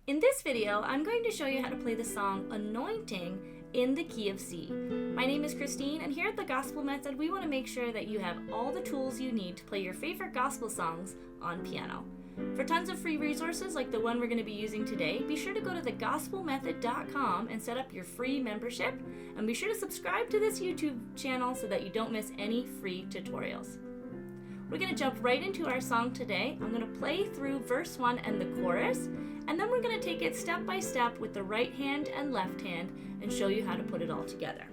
In this video, I'm going to show you how to play the song Anointing in the key of C. My name is Christine, and here at the Gospel Method, we want to make sure that you have all the tools you need to play your favorite gospel songs on piano. For tons of free resources like the one we're going to be using today, be sure to go to thegospelmethod.com and set up your free membership, and be sure to subscribe to this YouTube channel so that you don't miss any free tutorials. We're going to jump right into our song today. I'm going to play through verse 1 and the chorus, and then we're going to take it step by step with the right hand and left hand and show you how to put it all together.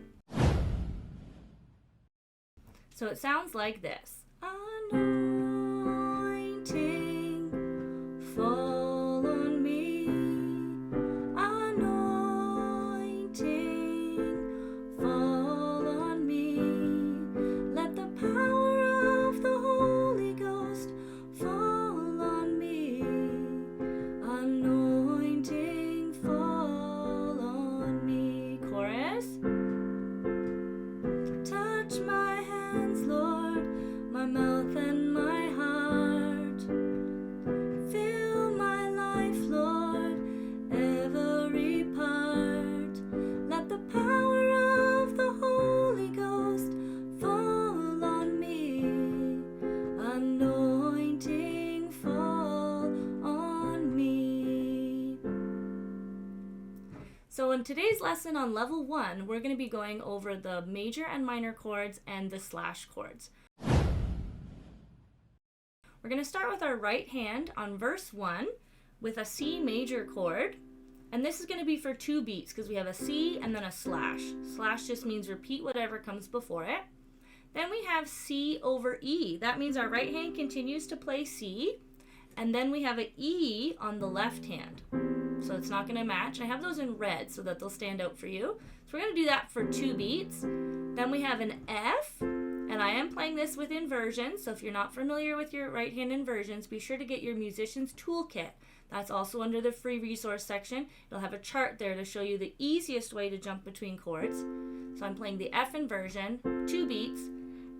So it sounds like this. Anointing, fall on me. Anointing, fall on me. Let the power of the Holy Ghost fall on me. Anointing, fall on me. Chorus. Touch my hands, Lord, my mouth and my heart. Fill my life, Lord, every part. Let the power of the Holy Ghost fall on me. Anointing, fall on me. So in today's lesson on level 1, we're going to be going over the major and minor chords and the slash chords. We're going to start with our right hand on verse 1 with a C major chord, and this is going to be for 2 beats because we have a C and then a slash. Slash just means repeat whatever comes before it. Then we have C over E. That means our right hand continues to play C, and then we have an E on the left hand. So it's not going to match. I have those in red so that they'll stand out for you. So we're going to do that for 2 beats. Then we have an F, and I am playing this with inversions. So if you're not familiar with your right hand inversions, be sure to get your musician's toolkit. That's also under the free resource section. It'll have a chart there to show you the easiest way to jump between chords. So I'm playing the F inversion, 2 beats,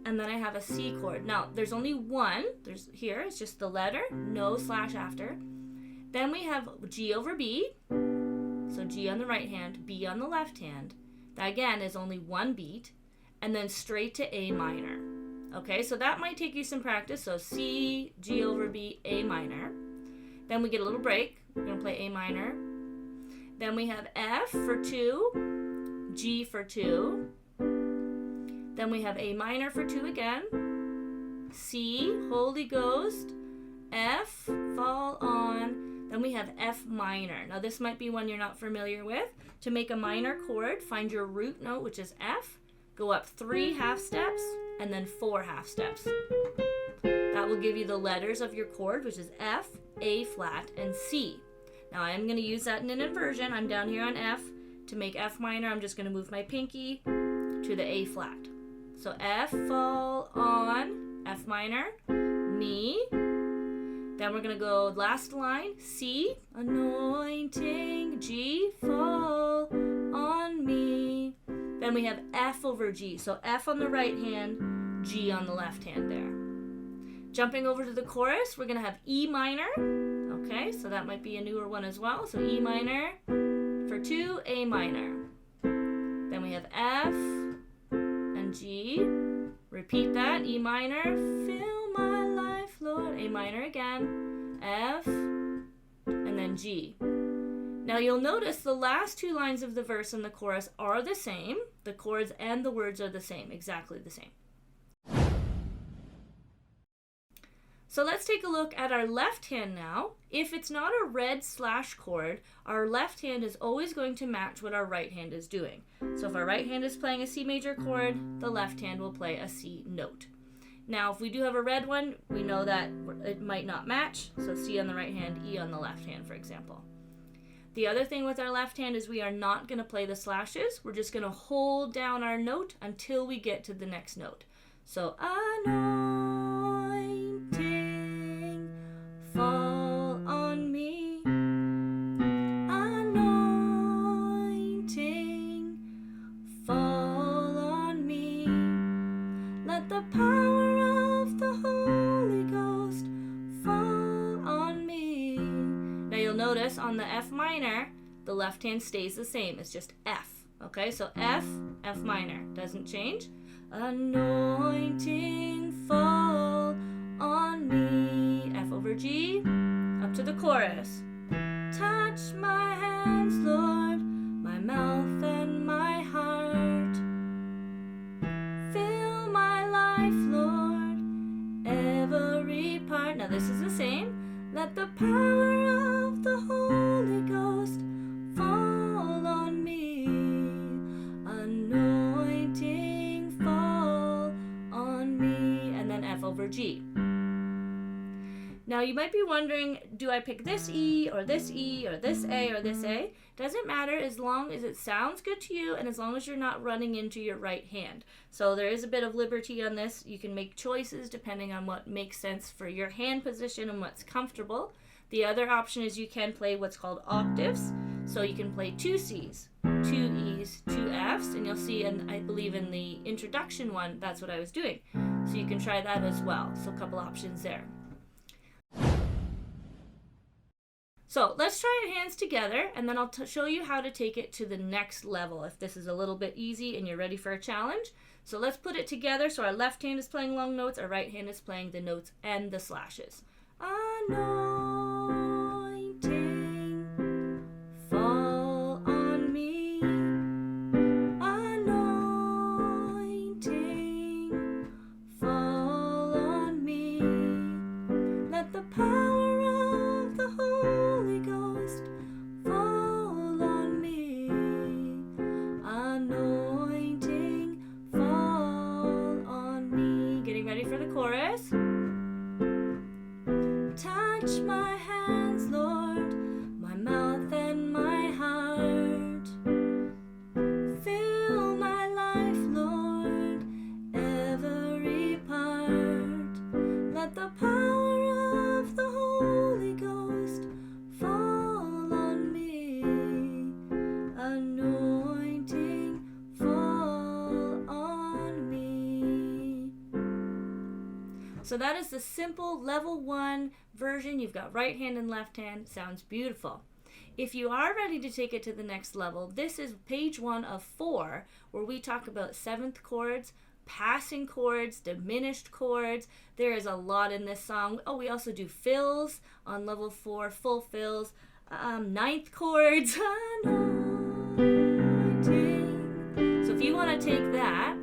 and then I have a C chord. Now, there's only one. Here, it's just the letter, no slash after. Then we have G over B, so G on the right hand, B on the left hand. That again is only 1 beat, and then straight to A minor. Okay, so that might take you some practice. So C, G over B, A minor. Then we get a little break. We're going to play A minor. Then we have F for 2, G for 2. Then we have A minor for 2 again. C, Holy Ghost, F, fall on. Then we have F minor. Now this might be one you're not familiar with. To make a minor chord, find your root note, which is F, go up 3 half steps, and then 4 half steps. That will give you the letters of your chord, which is F, A flat, and C. Now I'm going to use that in an inversion. I'm down here on F. To make F minor, I'm just going to move my pinky to the A flat. So F, fall on, F minor, me. Then we're going to go last line, C, anointing, G, fall on me. Then we have F over G. So F on the right hand, G on the left hand there. Jumping over to the chorus, we're going to have E minor. Okay, so that might be a newer one as well. So E minor for 2, A minor. Then we have F and G. Repeat that, E minor, fill my life, Lord. A minor again, F, and then G. Now you'll notice the last 2 lines of the verse and the chorus are the same. The chords and the words are the same, exactly the same. So let's take a look at our left hand now. If it's not a red slash chord, our left hand is always going to match what our right hand is doing. So if our right hand is playing a C major chord, the left hand will play a C note. Now if we do have a red one, we know that it might not match. So C on the right hand, E on the left hand, for example. The other thing with our left hand is we are not going to play the slashes. We're just going to hold down our note until we get to the next note. So anointing, fall on me. Anointing, fall on me. Let the power of the Holy Ghost fall on me. Now you'll notice on the the F minor, the left hand stays the same. It's just F. Okay, so F, F minor, doesn't change. Anointing fall on me. F over G, up to the chorus. Touch my hands, Lord, my mouth and my heart. Fill my life, Lord, every part. Now this is the same. Let the power of the Holy Ghost fall on me. Anointing fall on me. And then F over G. Now you might be wondering, do I pick this E or this E or this A or this A? Doesn't matter as long as it sounds good to you and as long as you're not running into your right hand. So there is a bit of liberty on this. You can make choices depending on what makes sense for your hand position and what's comfortable. The other option is you can play what's called octaves. So you can play 2 C's, 2 E's, 2 F's, and you'll see, and I believe in the introduction one, that's what I was doing. So you can try that as well. So a couple options there. So let's try our hands together, and then I'll show you how to take it to the next level if this is a little bit easy and you're ready for a challenge. So let's put it together. So our left hand is playing long notes, our right hand is playing the notes and the slashes. Anointing fall on me. Anointing fall on me. Let the power of the Holy Ghost fall on me. Anointing fall on me. Getting ready for the chorus. Touch my hands, Lord, my mouth and my heart. Fill my life, Lord, every part. Let the power of the Holy Ghost fall on me. Anointing fall on me. So that is the simple level 1 version. You've got right hand and left hand. Sounds beautiful. If you are ready to take it to the next level, this is page 1 of 4, where we talk about 7th chords, passing chords, diminished chords. There is a lot in this song. Oh, we also do fills on level 4, full fills, 9th chords. So if you want to take that,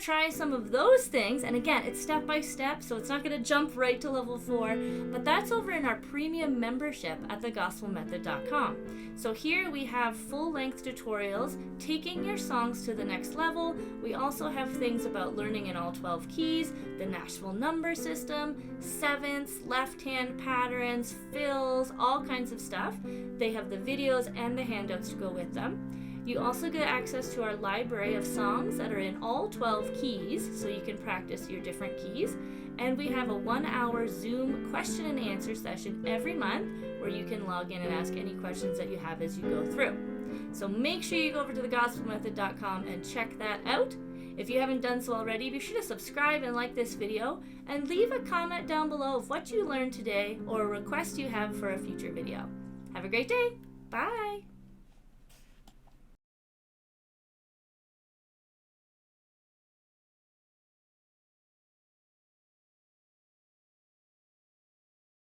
try some of those things, and again, it's step by step, so it's not going to jump right to level 4, but that's over in our premium membership at thegospelmethod.com. So here we have full-length tutorials taking your songs to the next level. We also have things about learning in all 12 keys, the Nashville number system, sevenths, left hand patterns, fills, all kinds of stuff. They have the videos and the handouts to go with them. You also get access to our library of songs that are in all 12 keys, so you can practice your different keys. And we have a 1-hour Zoom question and answer session every month where you can log in and ask any questions that you have as you go through. So make sure you go over to thegospelmethod.com and check that out. If you haven't done so already, be sure to subscribe and like this video, and leave a comment down below of what you learned today or a request you have for a future video. Have a great day. Bye.